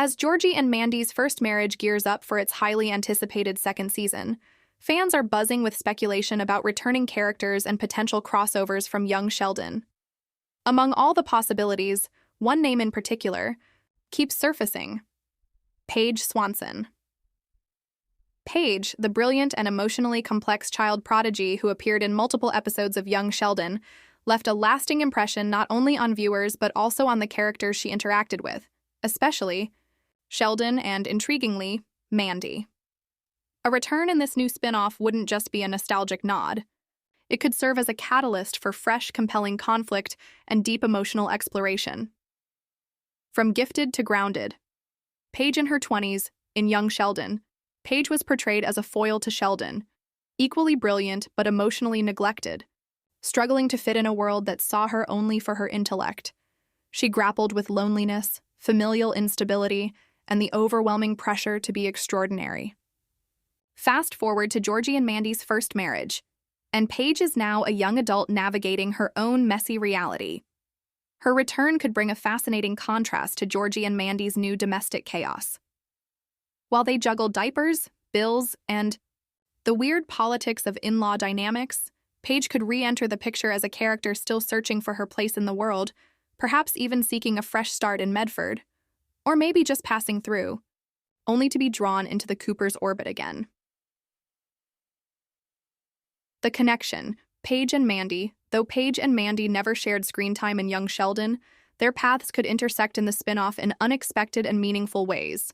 As Georgie and Mandy's first marriage gears up for its highly anticipated second season, fans are buzzing with speculation about returning characters and potential crossovers from Young Sheldon. Among all the possibilities, one name in particular keeps surfacing: Paige Swanson. Paige, the brilliant and emotionally complex child prodigy who appeared in multiple episodes of Young Sheldon, left a lasting impression not only on viewers but also on the characters she interacted with, especially Sheldon and, intriguingly, Mandy. A return in this new spin-off wouldn't just be a nostalgic nod. It could serve as a catalyst for fresh, compelling conflict and deep emotional exploration. From gifted to grounded. Paige in her 20s, in Young Sheldon, Paige was portrayed as a foil to Sheldon, equally brilliant but emotionally neglected, struggling to fit in a world that saw her only for her intellect. She grappled with loneliness, familial instability, and the overwhelming pressure to be extraordinary. Fast forward to Georgie and Mandy's first marriage, and Paige is now a young adult navigating her own messy reality. Her return could bring a fascinating contrast to Georgie and Mandy's new domestic chaos. While they juggle diapers, bills, and the weird politics of in-law dynamics, Paige could re-enter the picture as a character still searching for her place in the world, perhaps even seeking a fresh start in Medford, or maybe just passing through, only to be drawn into the Cooper's orbit again. The connection, Paige and Mandy. Though Paige and Mandy never shared screen time in Young Sheldon, their paths could intersect in the spin-off in unexpected and meaningful ways.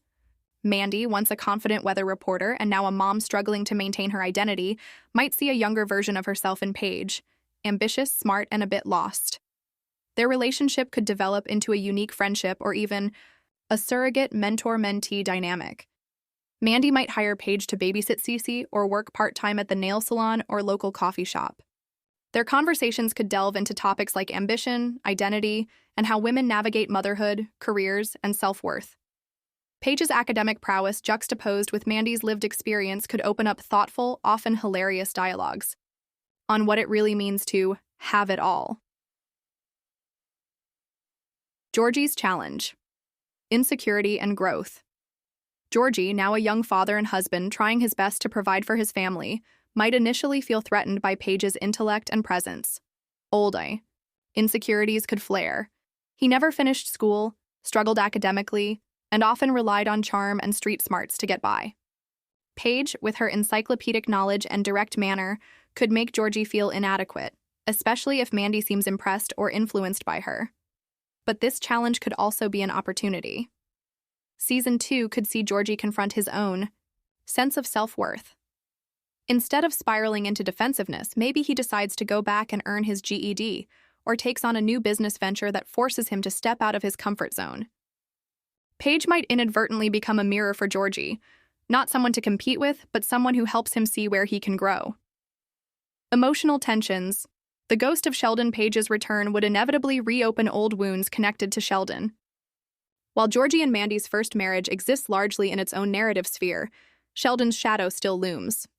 Mandy, once a confident weather reporter and now a mom struggling to maintain her identity, might see a younger version of herself in Paige, ambitious, smart, and a bit lost. Their relationship could develop into a unique friendship or even a surrogate mentor-mentee dynamic. Mandy might hire Paige to babysit Cece or work part-time at the nail salon or local coffee shop. Their conversations could delve into topics like ambition, identity, and how women navigate motherhood, careers, and self-worth. Paige's academic prowess juxtaposed with Mandy's lived experience could open up thoughtful, often hilarious dialogues on what it really means to have it all. Georgie's challenge: insecurity and growth. Georgie, now a young father and husband trying his best to provide for his family, might initially feel threatened by Paige's intellect and presence. Insecurities could flare. He never finished school, struggled academically, and often relied on charm and street smarts to get by. Paige, with her encyclopedic knowledge and direct manner, could make Georgie feel inadequate, especially if Mandy seems impressed or influenced by her. But this challenge could also be an opportunity. Season 2 could see Georgie confront his own sense of self-worth. Instead of spiraling into defensiveness, maybe he decides to go back and earn his GED, or takes on a new business venture that forces him to step out of his comfort zone. Paige might inadvertently become a mirror for Georgie, not someone to compete with, but someone who helps him see where he can grow. Emotional tensions. The ghost of Sheldon Paige's return would inevitably reopen old wounds connected to Sheldon. While Georgie and Mandy's first marriage exists largely in its own narrative sphere, Sheldon's shadow still looms.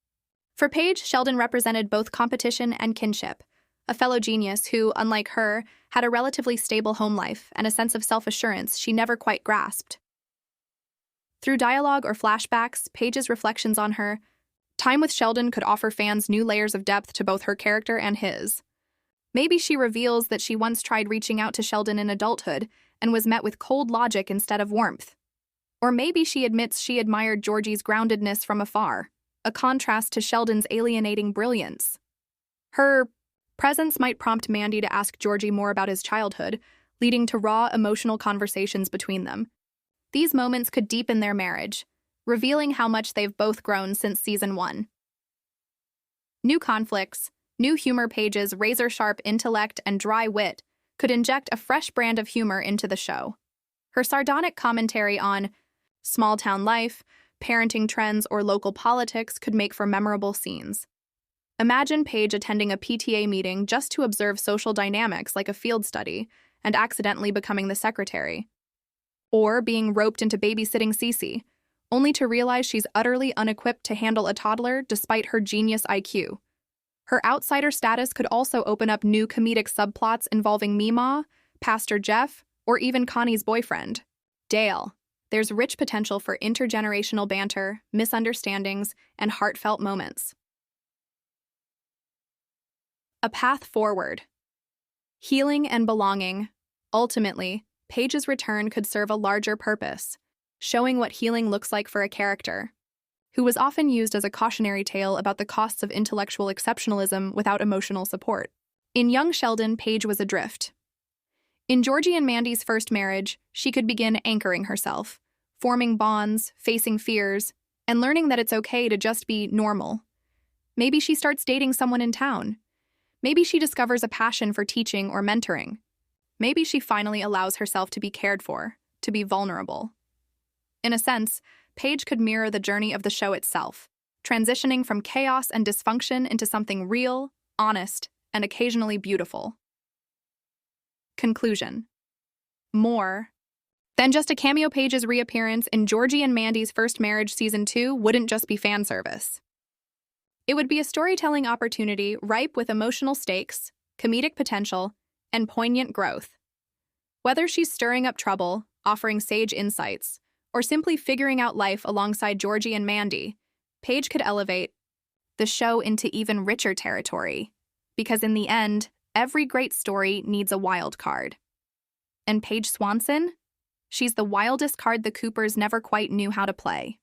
For Paige, Sheldon represented both competition and kinship, a fellow genius who, unlike her, had a relatively stable home life and a sense of self-assurance she never quite grasped. Through dialogue or flashbacks, Paige's reflections on her time with Sheldon could offer fans new layers of depth to both her character and his. Maybe she reveals that she once tried reaching out to Sheldon in adulthood and was met with cold logic instead of warmth. Or maybe she admits she admired Georgie's groundedness from afar, a contrast to Sheldon's alienating brilliance. Her presence might prompt Mandy to ask Georgie more about his childhood, leading to raw, emotional conversations between them. These moments could deepen their marriage, revealing how much they've both grown since season 1. New conflicts, new humor. Paige's razor-sharp intellect and dry wit could inject a fresh brand of humor into the show. Her sardonic commentary on small-town life, parenting trends, or local politics could make for memorable scenes. Imagine Paige attending a PTA meeting just to observe social dynamics like a field study and accidentally becoming the secretary. Or being roped into babysitting Cece, only to realize she's utterly unequipped to handle a toddler despite her genius IQ. Her outsider status could also open up new comedic subplots involving Meemaw, Pastor Jeff, or even Connie's boyfriend, Dale. There's rich potential for intergenerational banter, misunderstandings, and heartfelt moments. A path forward. Healing and belonging. Ultimately, Paige's return could serve a larger purpose, showing what healing looks like for a character, who was often used as a cautionary tale about the costs of intellectual exceptionalism without emotional support. In Young Sheldon, Paige was adrift. In Georgie and Mandy's first marriage, she could begin anchoring herself, forming bonds, facing fears, and learning that it's okay to just be normal. Maybe she starts dating someone in town. Maybe she discovers a passion for teaching or mentoring. Maybe she finally allows herself to be cared for, to be vulnerable. In a sense, Paige could mirror the journey of the show itself, transitioning from chaos and dysfunction into something real, honest, and occasionally beautiful. Conclusion. More than just a cameo. Paige's reappearance in Georgie and Mandy's First Marriage Season 2 wouldn't just be fan service. It would be a storytelling opportunity ripe with emotional stakes, comedic potential, and poignant growth. Whether she's stirring up trouble, offering sage insights, or simply figuring out life alongside Georgie and Mandy, Paige could elevate the show into even richer territory. Because in the end, every great story needs a wild card. And Paige Swanson? She's the wildest card the Coopers never quite knew how to play.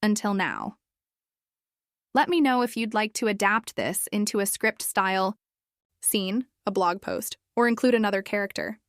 Until now. Let me know if you'd like to adapt this into a script-style scene, a blog post, or include another character.